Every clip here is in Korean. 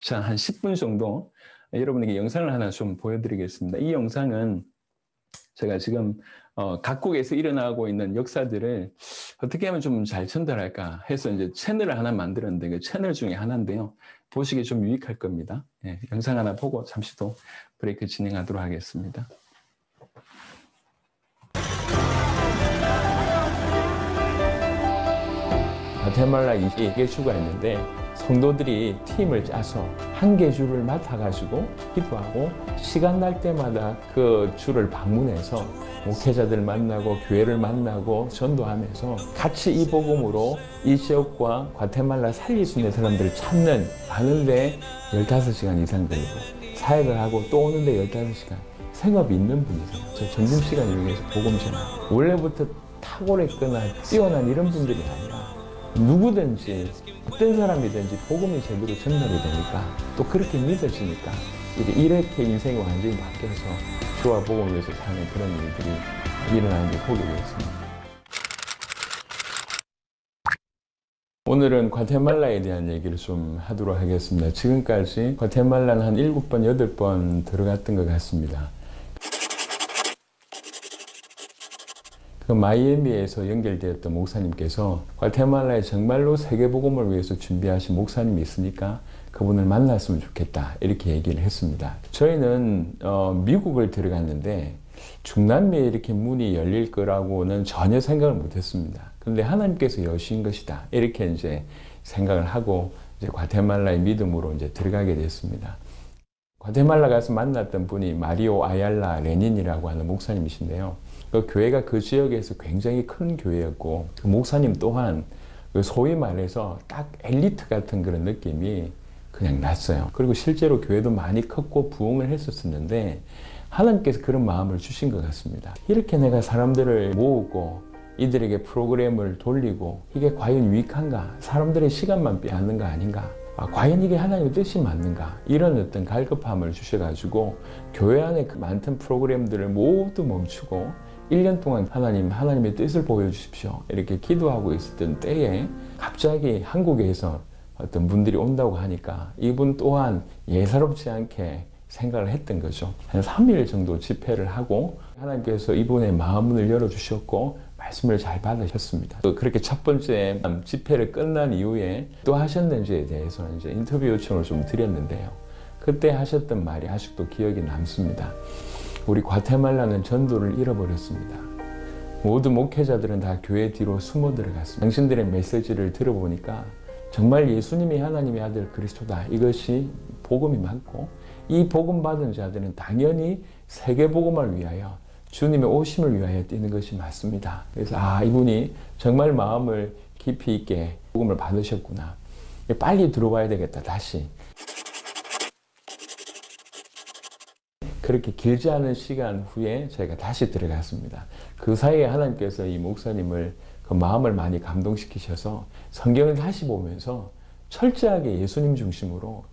자, 한 10분 정도 여러분에게 영상을 하나 좀 보여드리겠습니다. 이 영상은 제가 지금 각국에서 일어나고 있는 역사들을 어떻게 하면 좀 잘 전달할까 해서 이제 채널을 하나 만들었는데 그 채널 중에 하나인데요. 보시기 좀 유익할 겁니다. 예, 영상 하나 보고 잠시 또 브레이크 진행하도록 하겠습니다. 과테말라 2개주가 있는데 성도들이 팀을 짜서 한 개주를 맡아가지고 기도하고 시간 날 때마다 그 주를 방문해서 목회자들 만나고 교회를 만나고 전도하면서 같이 이 복음으로 이 지역과 과테말라 살릴 수 있는 사람들을 찾는, 가는데 15시간 이상 걸리고 사역을 하고 또 오는데 15시간 생업이 있는 분이세요. 저 점심시간 이용해서 복음 전하고 원래부터 탁월했거나 뛰어난 이런 분들이 아니라 누구든지 어떤 사람이든지 복음이 제대로 전달이 되니까 또 그렇게 믿어지니까 이렇게 인생이 완전히 바뀌어서 주와 복음을 위해서 사는 그런 일들이 일어나는 걸 보게 되었습니다. 오늘은 과테말라에 대한 얘기를 좀 하도록 하겠습니다. 지금까지 과테말라는 한 7번, 8번 들어갔던 것 같습니다. 그 마이애미에서 연결되었던 목사님께서 과테말라에 정말로 세계복음을 위해서 준비하신 목사님이 있으니까 그분을 만났으면 좋겠다 이렇게 얘기를 했습니다. 저희는 미국을 들어갔는데 중남미에 이렇게 문이 열릴 거라고는 전혀 생각을 못했습니다. 그런데 하나님께서 여신 것이다 이렇게 이제 생각을 하고 이제 과테말라의 믿음으로 이제 들어가게 됐습니다. 과테말라 가서 만났던 분이 마리오 아얄라 레닌이라고 하는 목사님이신데요. 그 교회가 그 지역에서 굉장히 큰 교회였고 그 목사님 또한 소위 말해서 딱 엘리트 같은 그런 느낌이 그냥 났어요. 그리고 실제로 교회도 많이 컸고 부흥을 했었는데 하나님께서 그런 마음을 주신 것 같습니다. 이렇게 내가 사람들을 모으고 이들에게 프로그램을 돌리고 이게 과연 유익한가? 사람들의 시간만 빼앗는 거 아닌가? 과연 이게 하나님의 뜻이 맞는가? 이런 어떤 갈급함을 주셔가지고 교회 안에 그 많던 프로그램들을 모두 멈추고 1년 동안 하나님의 뜻을 보여주십시오. 이렇게 기도하고 있었던 때에 갑자기 한국에서 어떤 분들이 온다고 하니까 이분 또한 예사롭지 않게 생각을 했던 거죠. 한 3일 정도 집회를 하고 하나님께서 이분의 마음문을 열어주셨고 말씀을 잘 받으셨습니다. 그렇게 첫 번째 집회를 끝난 이후에 또 하셨는지에 대해서 이제 인터뷰 요청을 좀 드렸는데요. 그때 하셨던 말이 아직도 기억이 남습니다. 우리 과테말라는 전도를 잃어버렸습니다. 모든 목회자들은 다 교회 뒤로 숨어 들어갔습니다. 당신들의 메시지를 들어보니까 정말 예수님이 하나님의 아들 그리스도다. 이것이 복음이 맞고 이 복음 받은 자들은 당연히 세계복음을 위하여 주님의 오심을 위하여 뛰는 것이 맞습니다. 그래서 이분이 정말 마음을 깊이 있게 복음을 받으셨구나. 빨리 들어와야 되겠다. 다시. 그렇게 길지 않은 시간 후에 저희가 다시 들어갔습니다. 그 사이에 하나님께서 이 목사님을 그 마음을 많이 감동시키셔서 성경을 다시 보면서 철저하게 예수님 중심으로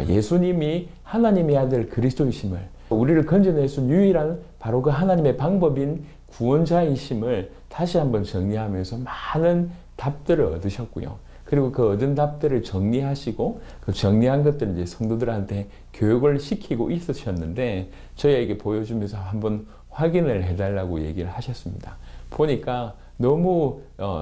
예수님이 하나님의 아들 그리스도이심을 우리를 건져낼 수 있는 유일한 바로 그 하나님의 방법인 구원자이심을 다시 한번 정리하면서 많은 답들을 얻으셨고요. 그리고 그 얻은 답들을 정리하시고 그 정리한 것들을 이제 성도들한테 교육을 시키고 있으셨는데 저희에게 보여주면서 한번 확인을 해달라고 얘기를 하셨습니다. 보니까 너무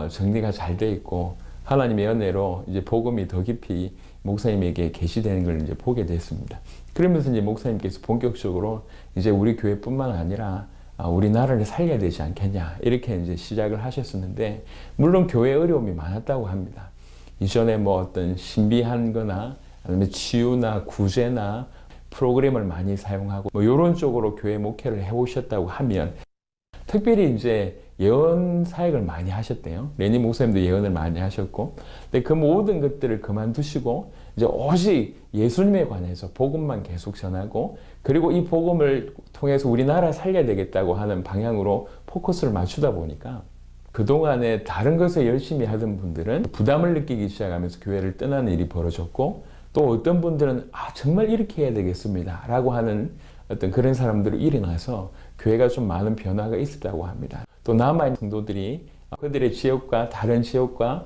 정리가 잘 돼 있고 하나님의 은혜로 이제 복음이 더 깊이 목사님에게 계시되는 걸 이제 보게 됐습니다. 그러면서 이제 목사님께서 본격적으로 이제 우리 교회뿐만 아니라 우리나라를 살려야 되지 않겠냐 이렇게 이제 시작을 하셨었는데 물론 교회 어려움이 많았다고 합니다. 이전에 뭐 어떤 신비한 거나 아니면 치유나 구제나 프로그램을 많이 사용하고 뭐 이런 쪽으로 교회 목회를 해오셨다고 하면 특별히 이제 예언 사역을 많이 하셨대요. 레니 목사님도 예언을 많이 하셨고 근데 그 모든 것들을 그만두시고 이제 오직 예수님에 관해서 복음만 계속 전하고 그리고 이 복음을 통해서 우리나라 살려야 되겠다고 하는 방향으로 포커스를 맞추다 보니까 그동안에 다른 것을 열심히 하던 분들은 부담을 느끼기 시작하면서 교회를 떠나는 일이 벌어졌고 또 어떤 분들은 정말 이렇게 해야 되겠습니다 라고 하는 어떤 그런 사람들이 일어나서 교회가 좀 많은 변화가 있었다고 합니다. 또 남아있는 성도들이 그들의 지역과 다른 지역과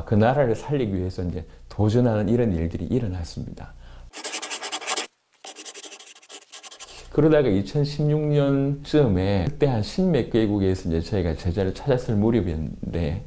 그 나라를 살리기 위해서 이제 도전하는 이런 일들이 일어났습니다. 그러다가 2016년쯤에 그때 한 10몇 개국에서 이제 저희가 제자를 찾았을 무렵이었는데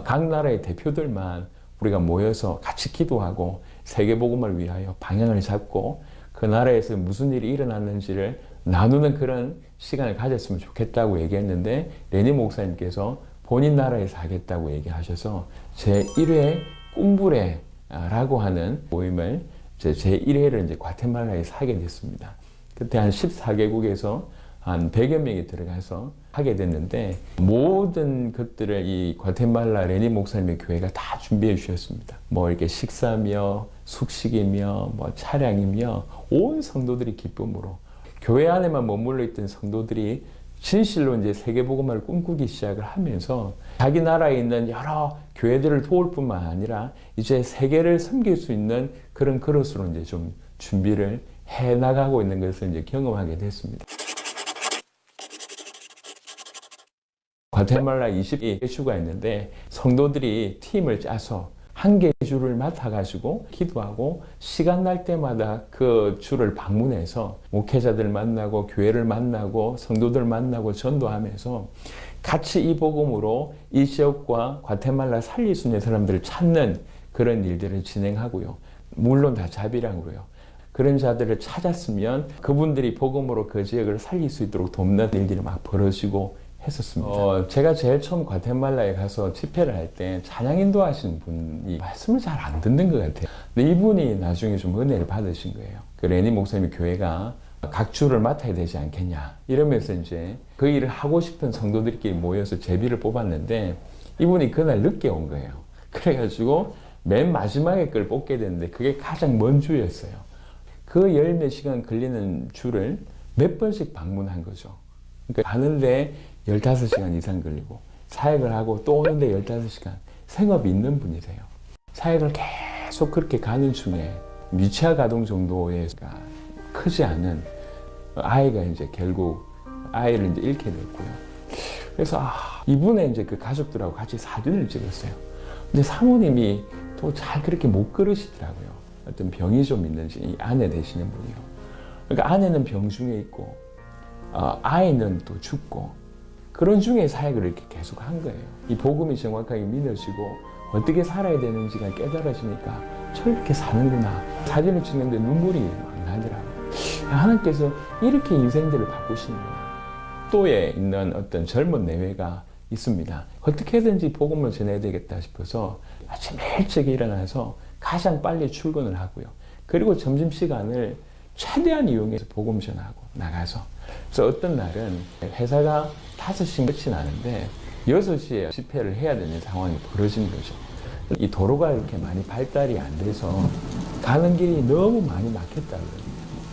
각 나라의 대표들만 우리가 모여서 같이 기도하고 세계복음을 위하여 방향을 잡고 그 나라에서 무슨 일이 일어났는지를 나누는 그런 시간을 가졌으면 좋겠다고 얘기했는데 레니 목사님께서 본인 나라에서 하겠다고 얘기하셔서 제1회 꿈부레라고 하는 모임을 제1회를 이제 과테말라에서 하게 됐습니다. 그때 한 14개국에서 한 100여 명이 들어가서 하게 됐는데 모든 것들을 이 과테말라 레니 목사님의 교회가 다 준비해 주셨습니다. 뭐 이렇게 식사며 숙식이며 뭐 차량이며 온 성도들이 기쁨으로 교회 안에만 머물러 있던 성도들이 진실로 이제 세계복음을 꿈꾸기 시작을 하면서 자기 나라에 있는 여러 교회들을 도울 뿐만 아니라 이제 세계를 섬길 수 있는 그런 그릇으로 이제 좀 준비를 해 나가고 있는 것을 이제 경험하게 됐습니다. 과테말라 22개주가 있는데 성도들이 팀을 짜서 한 개 주를 맡아가지고 기도하고 시간 날 때마다 그 주를 방문해서 목회자들 만나고 교회를 만나고 성도들 만나고 전도하면서 같이 이 복음으로 이 지역과 과테말라 살릴 수 있는 사람들을 찾는 그런 일들을 진행하고요. 물론 다 자비랑으로요. 그런 자들을 찾았으면 그분들이 복음으로 그 지역을 살릴 수 있도록 돕는 일들이 막 벌어지고 했었습니다. 제가 제일 처음 과테말라에 가서 집회를 할 때 찬양 인도하시는 분이 말씀을 잘 안 듣는 것 같아요. 근데 이분이 나중에 좀 은혜를 받으신 거예요. 그 레니 목사님 교회가 각 주를 맡아야 되지 않겠냐 이러면서 이제 그 일을 하고 싶은 성도들끼리 모여서 제비를 뽑았는데 이분이 그날 늦게 온 거예요. 그래가지고 맨 마지막에 걸 뽑게 됐는데 그게 가장 먼 주였어요. 그 열 몇 시간 걸리는 주를 몇 번씩 방문한 거죠. 그러니까 가는데 15시간 이상 걸리고 사역을 하고 또 오는데 15시간 생업이 있는 분이세요. 사역을 계속 그렇게 가는 중에 미취학 아동 정도의 크지 않은 아이가 이제 결국 아이를 이제 잃게 됐고요. 그래서 이분의 이제 그 가족들하고 같이 사진을 찍었어요. 근데 사모님이 또 잘 그렇게 못 걸으시더라고요. 어떤 병이 좀 있는지 이 아내 되시는 분이요. 그러니까 아내는 병 중에 있고 아이는 또 죽고 그런 중에 사역을 이렇게 계속 한 거예요. 이 복음이 정확하게 믿어지고 어떻게 살아야 되는지가 깨달아지니까 저렇게 사는구나. 사진을 찍는데 눈물이 막 나더라고요. 하나님께서 이렇게 인생들을 바꾸시는구나. 또에 있는 어떤 젊은 내외가 있습니다. 어떻게든지 복음을 전해야 되겠다 싶어서 아침 일찍 일어나서 가장 빨리 출근을 하고요. 그리고 점심시간을 최대한 이용해서 복음 전하고 나가서 그래서 어떤 날은 회사가 5시 끝이 나는데 6시에 집회를 해야 되는 상황이 벌어진 거죠. 이 도로가 이렇게 많이 발달이 안 돼서 가는 길이 너무 많이 막혔다고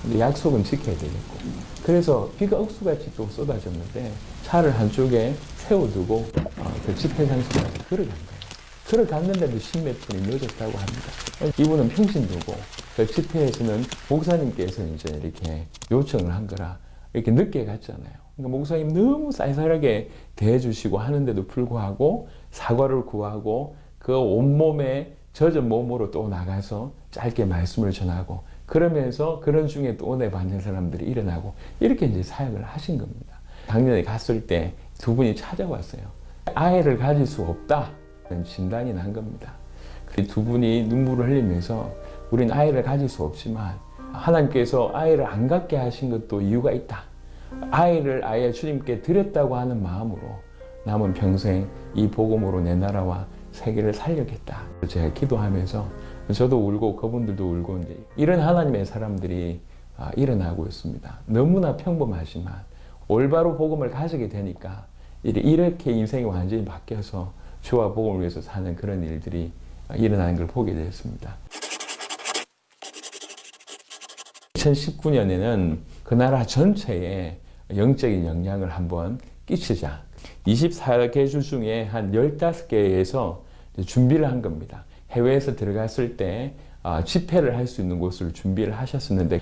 그래요. 약속은 지켜야 되겠고. 그래서 비가 억수같이 또 쏟아졌는데 차를 한쪽에 세워두고 그 집회장소까지 걸어간 거예요. 걸어갔는데도 10몇 분이 늦었다고 합니다. 이분은 평신도고 그 집회에서는 목사님께서 이제 이렇게 요청을 한 거라 이렇게 늦게 갔잖아요. 그러니까 목사님 너무 쌀쌀하게 대해주시고 하는데도 불구하고 사과를 구하고 그 온몸에 젖은 몸으로 또 나가서 짧게 말씀을 전하고 그러면서 그런 중에 또 은혜 받는 사람들이 일어나고 이렇게 이제 사역을 하신 겁니다. 작년에 갔을 때 두 분이 찾아왔어요. 아이를 가질 수 없다는 진단이 난 겁니다. 그 두 분이 눈물을 흘리면서 우린 아이를 가질 수 없지만 하나님께서 아이를 안 갖게 하신 것도 이유가 있다. 아이를 아예 주님께 드렸다고 하는 마음으로 남은 평생 이 복음으로 내 나라와 세계를 살려겠다. 제가 기도하면서 저도 울고 그분들도 울고 이제 이런 하나님의 사람들이 일어나고 있습니다. 너무나 평범하지만 올바로 복음을 가지게 되니까 이렇게 인생이 완전히 바뀌어서 주와 복음을 위해서 사는 그런 일들이 일어나는 걸 보게 되었습니다. 2019년에는 그 나라 전체에 영적인 영향을 한번 끼치자. 24개주 중에 한 15개에서 준비를 한 겁니다. 해외에서 들어갔을 때 집회를 할 수 있는 곳을 준비를 하셨었는데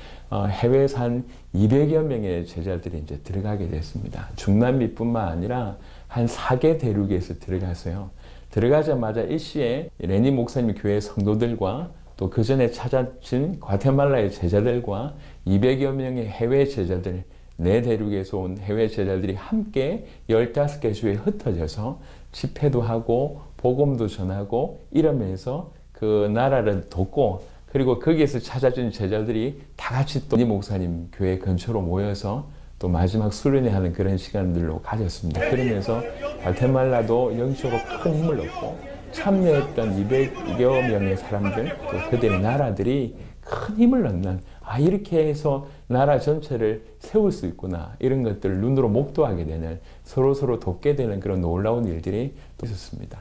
해외에서 한 200여 명의 제자들이 이제 들어가게 됐습니다. 중남미뿐만 아니라 한 4개 대륙에서 들어가서요. 들어가자마자 일시에 레니 목사님 교회 성도들과 또 그 전에 찾아진 과테말라의 제자들과 200여 명의 해외 제자들, 내 대륙에서 온 해외 제자들이 함께 15개 주에 흩어져서 집회도 하고 복음도 전하고 이러면서 그 나라를 돕고, 그리고 거기에서 찾아준 제자들이 다 같이 또 이 목사님 교회 근처로 모여서 또 마지막 수련회하는 그런 시간들로 가졌습니다. 그러면서 과테말라도 영적으로 큰 힘을 얻고 참여했던 200여 명의 사람들, 또 그들의 나라들이 큰 힘을 얻는, 이렇게 해서 나라 전체를 세울 수 있구나, 이런 것들을 눈으로 목도하게 되는, 서로 돕게 되는 그런 놀라운 일들이 또 있었습니다.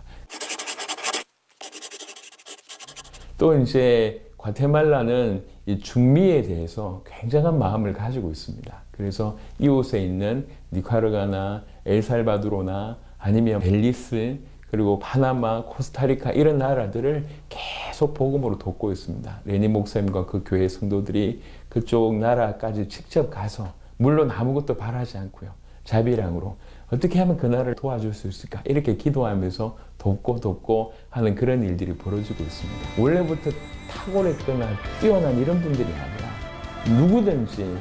또 이제 과테말라는 이 중미에 대해서 굉장한 마음을 가지고 있습니다. 그래서 이곳에 있는 니카라과나 엘살바도르나 아니면 벨리스, 그리고 파나마, 코스타리카 이런 나라들을 계속 복음으로 돕고 있습니다. 레니 목사님과 그 교회 성도들이 그쪽 나라까지 직접 가서, 물론 아무것도 바라지 않고요, 자비량으로 어떻게 하면 그 나라를 도와줄 수 있을까, 이렇게 기도하면서 돕고 하는 그런 일들이 벌어지고 있습니다. 원래부터 탁월했거나 뛰어난 이런 분들이 아니라 누구든지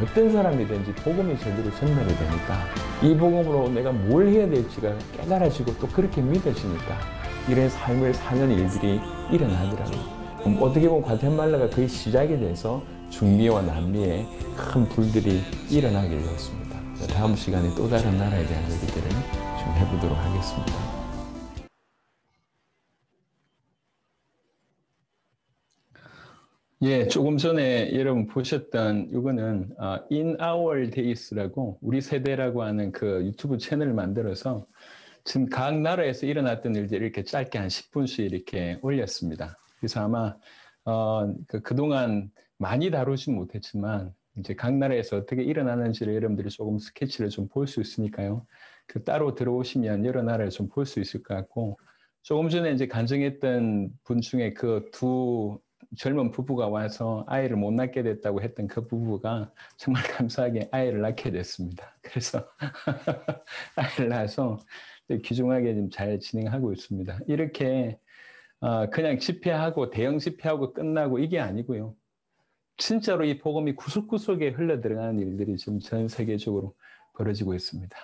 어떤 사람이든지 복음이 제대로 전달이 되니까 이 복음으로 내가 뭘 해야 될지가 깨달아지고 또 그렇게 믿어지니까 이런 삶을 사는 일들이 일어나더라고요. 어떻게 보면 과테말라가 거의 시작이 돼서 중미와 남미에 큰 불들이 일어나게 되었습니다. 다음 시간에 또 다른 나라에 대한 얘기들을 좀 해보도록 하겠습니다. 예, 조금 전에 여러분 보셨던 이거는 In Our Days라고, 우리 세대라고 하는 그 유튜브 채널을 만들어서 지금 각 나라에서 일어났던 일들을 이렇게 짧게 한 10분씩 이렇게 올렸습니다. 그래서 아마 그동안 많이 다루진 못했지만 이제 각 나라에서 어떻게 일어나는지를 여러분들이 조금 스케치를 좀 볼 수 있으니까요. 그 따로 들어오시면 여러 나라를 좀 볼 수 있을 것 같고, 조금 전에 이제 간증했던 분 중에 그 두 젊은 부부가 와서 아이를 못 낳게 됐다고 했던 그 부부가 정말 감사하게 아이를 낳게 됐습니다. 그래서 아이를 낳아서 귀중하게 좀 잘 진행하고 있습니다. 이렇게 그냥 집회하고 대형 집회하고 끝나고 이게 아니고요. 진짜로 이 복음이 구석구석에 흘러 들어가는 일들이 지금 전 세계적으로 벌어지고 있습니다.